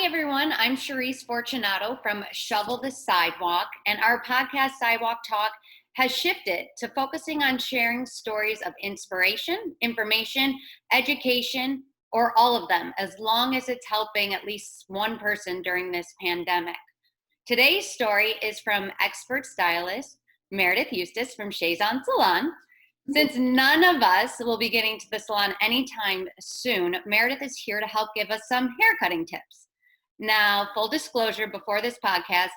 everyone. I'm Charisse Fortunato from Shovel the Sidewalk, and our podcast, Sidewalk Talk, has shifted to focusing on sharing stories of inspiration, information, education, or all of them, as long as it's helping at least one person during this pandemic. Today's story is from expert stylist Meredith Eustice from Chez Salon. Since none of us will be getting to the salon anytime soon, Meredith is here to help give us some haircutting tips. Now, full disclosure, before this podcast,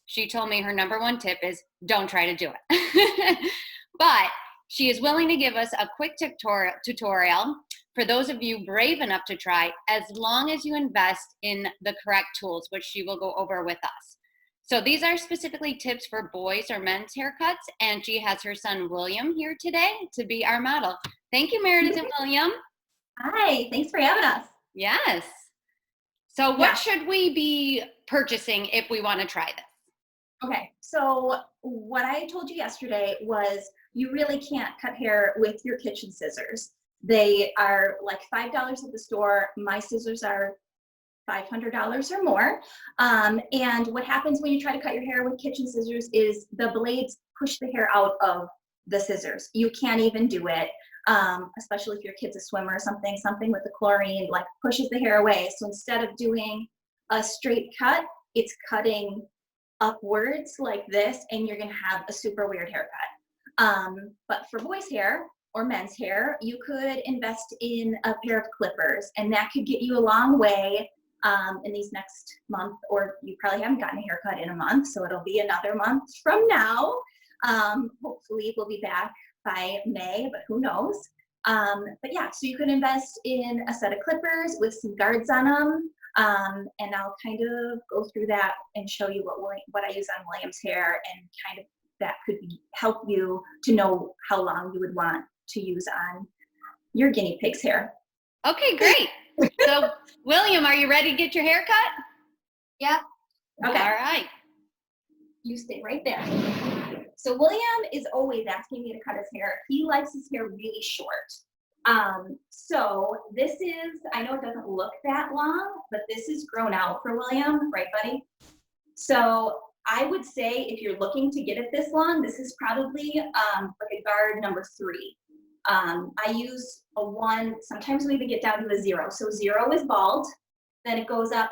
she told me her number one tip is don't try to do it. But she is willing to give us a quick tutorial for those of you brave enough to try, as long as you invest in the correct tools, which she will go over with us. So these are specifically tips for boys or men's haircuts, and she has her son William here today to be our model. Thank you, Meredith and William. Hi, thanks for having us. Yes. So what should we be purchasing if we want to try this? Okay, so what I told you yesterday was you really can't cut hair with your kitchen scissors. They are like $5 at the store. My scissors are $500 or more. And what happens when you try to cut your hair with kitchen scissors is the blades push the hair out of the scissors. You can't even do it, especially if your kid's a swimmer or something with the chlorine like pushes the hair away. So instead of doing a straight cut, it's cutting upwards like this, and you're gonna have a super weird haircut. But for boys' hair or men's hair, you could invest in a pair of clippers, and that could get you a long way in these next month, or you probably haven't gotten a haircut in a month, so it'll be another month from now. Hopefully we'll be back by May, but who knows? But yeah, so you could invest in a set of clippers with some guards on them, and I'll kind of go through that and show you what I use on William's hair, and kind of that could help you to know how long you would want to use on your guinea pig's hair. Okay, great. So, William, are you ready to get your hair cut? Yeah. Okay. All right. You stay right there. So William is always asking me to cut his hair. He likes his hair really short. So this is, I know it doesn't look that long, but this is grown out for William, right, buddy? So I would say if you're looking to get it this long, this is probably like a guard number 3. I use a 1, sometimes we even get down to a 0. So 0 is bald, then it goes up,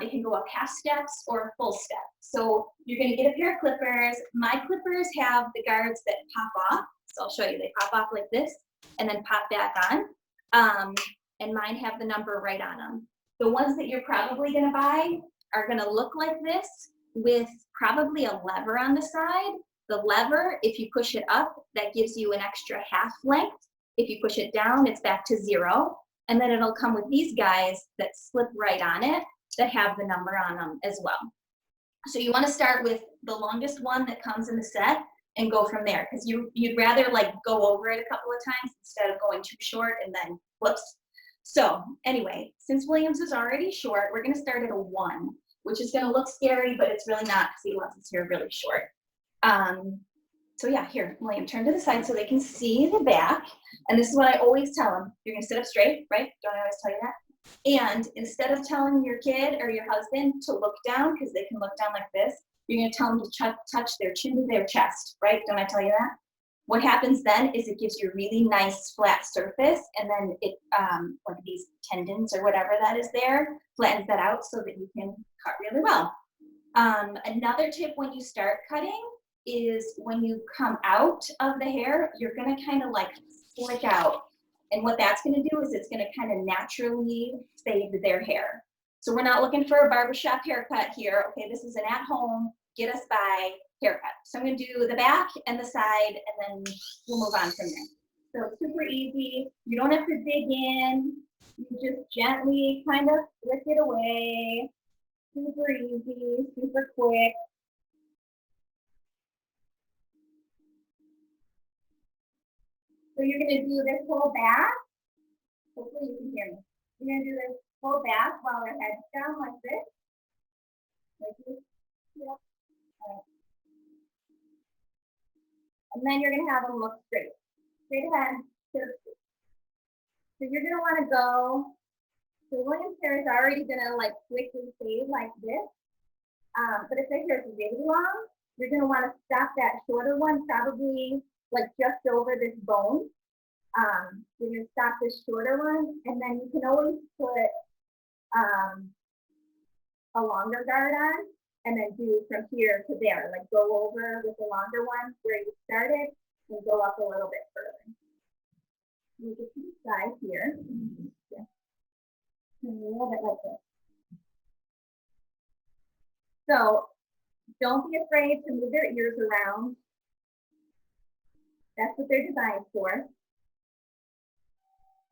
it can go up half steps or a full step. So you're gonna get a pair of clippers. My clippers have the guards that pop off. So I'll show you, they pop off like this and then pop back on. And mine have the number right on them. The ones that you're probably gonna buy are gonna look like this with probably a lever on the side. The lever, if you push it up, that gives you an extra half length. If you push it down, it's back to 0. And then it'll come with these guys that slip right on it that have the number on them as well. So you want to start with the longest one that comes in the set and go from there, because you'd rather like go over it a couple of times instead of going too short and then whoops. So anyway, since William's is already short, we're going to start at a 1, which is going to look scary, but it's really not, because he wants his hair really short. So yeah, here, William, turn to the side so they can see the back. And this is what I always tell them. You're gonna sit up straight, right? Don't I always tell you that? And instead of telling your kid or your husband to look down, because they can look down like this, you're gonna tell them to touch their chin to their chest, right? Don't I tell you that? What happens then is it gives you a really nice flat surface, and then it, like these tendons or whatever that is there, flattens that out so that you can cut really well. Another tip when you start cutting is when you come out of the hair, you're gonna kind of like slick out. And what that's gonna do is it's gonna kind of naturally fade their hair. So we're not looking for a barbershop haircut here. Okay, this is an at-home, get us by haircut. So I'm gonna do the back and the side, and then we'll move on from there. So it's super easy. You don't have to dig in. You just gently kind of flick it away. Super easy, super quick. So you're gonna do this whole back. Hopefully you can hear me. You're gonna do this whole back while their head's down like this. Like this. Yep. Right. And then you're gonna have them look straight ahead. So you're gonna wanna go So William's hair is already gonna like quickly fade like this. But if their hair is really long, you're gonna want to stop that shorter one probably like just over this bone. You're gonna stop this shorter one, and then you can always put a longer guard on, and then do from here to there, like go over with the longer one where you started and go up a little bit further. You get to the side here. Yeah. And a little bit like this. So don't be afraid to move their ears around. That's what they're designed for.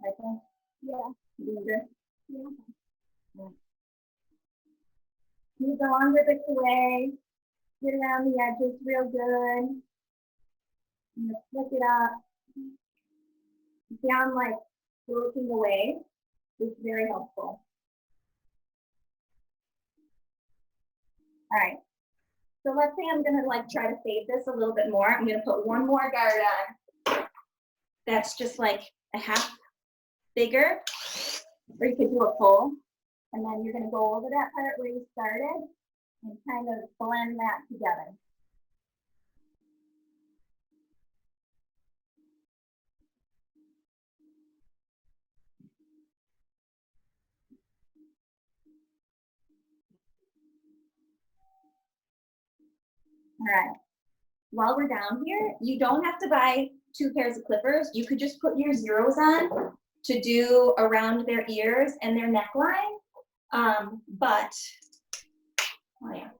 Like that. Yeah. Do this. Yeah. Yeah. Move the longer bits away. Get around the edges real good. I'm gonna flick it up. Down like working away is very helpful. All right. So let's say I'm gonna like try to fade this a little bit more. I'm gonna put one more guard on. That's just like a half bigger, or you could do a full. And then you're gonna go over that part where you started and kind of blend that together. All right. While we're down here, you don't have to buy 2 pairs of clippers. You could just put your zeros on to do around their ears and their neckline. But, oh yeah.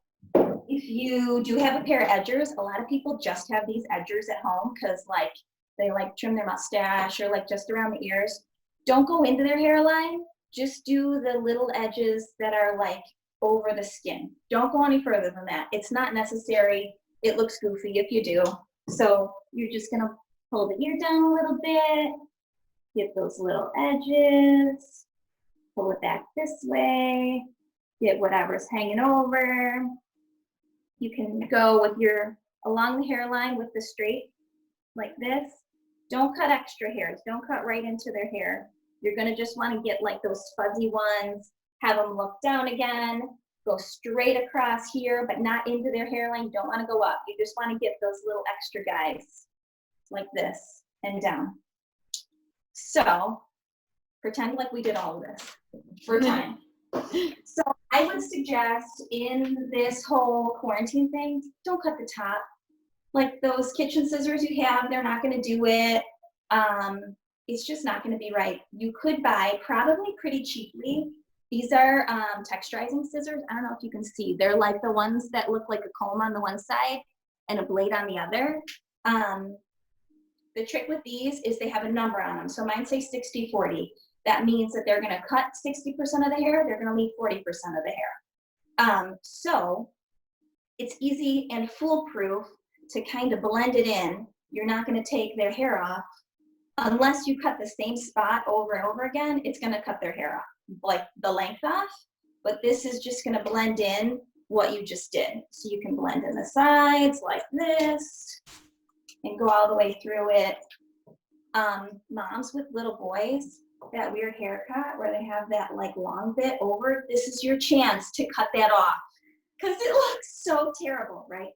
If you do have a pair of edgers, a lot of people just have these edgers at home because like they like trim their mustache or like just around the ears. Don't go into their hairline. Just do the little edges that are like over the skin. Don't go any further than that. It's not necessary. It looks goofy if you do. So you're just gonna pull the ear down a little bit, get those little edges, pull it back this way, get whatever's hanging over. You can go with your, along the hairline with the straight, like this. Don't cut extra hairs. Don't cut right into their hair. You're gonna just wanna get like those fuzzy ones, have them look down again, go straight across here, but not into their hairline. You don't wanna go up. You just wanna get those little extra guys like this and down. So pretend like we did all of this for time. So I would suggest in this whole quarantine thing, don't cut the top. Like those kitchen scissors you have, they're not gonna do it. It's just not gonna be right. You could buy probably pretty cheaply. These are texturizing scissors. I don't know if you can see. They're like the ones that look like a comb on the one side and a blade on the other. The trick with these is they have a number on them. So mine say 60-40. That means that they're gonna cut 60% of the hair, they're gonna leave 40% of the hair. So it's easy and foolproof to kind of blend it in. You're not gonna take their hair off. Unless you cut the same spot over and over again, it's gonna cut their hair off, like the length off. But this is just gonna blend in what you just did. So you can blend in the sides like this and go all the way through it. Moms with little boys, that weird haircut where they have that like long bit over, this is your chance to cut that off because it looks so terrible, right?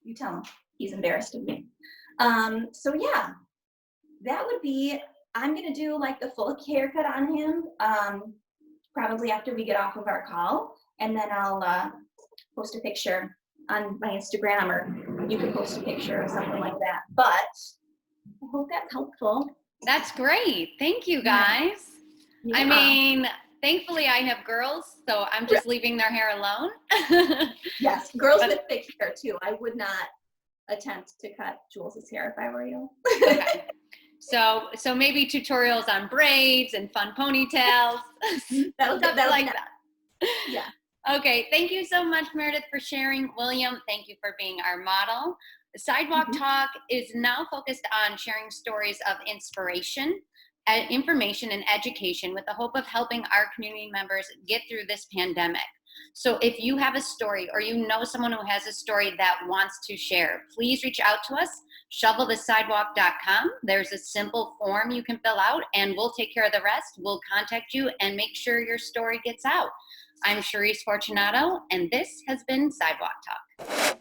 You tell him, he's embarrassed of me. So yeah, that would be, I'm gonna do like the full haircut on him probably after we get off of our call, and then I'll post a picture on my Instagram, or you can post a picture or something like that. But I hope that's helpful. That's great. Thank you, guys. Yeah. I mean, thankfully I have girls, so I'm just leaving their hair alone. Yes, girls with thick hair too. I would not attempt to cut Jules's hair if I were you. Okay. So maybe tutorials on braids and fun ponytails. Stuff like that. Yeah. Okay, thank you so much, Meredith, for sharing. William, thank you for being our model. Sidewalk Talk is now focused on sharing stories of inspiration, information, and education with the hope of helping our community members get through this pandemic. So if you have a story or you know someone who has a story that wants to share, please reach out to us, shovelthesidewalk.com. There's a simple form you can fill out and we'll take care of the rest. We'll contact you and make sure your story gets out. I'm Cherise Fortunato, and this has been Sidewalk Talk.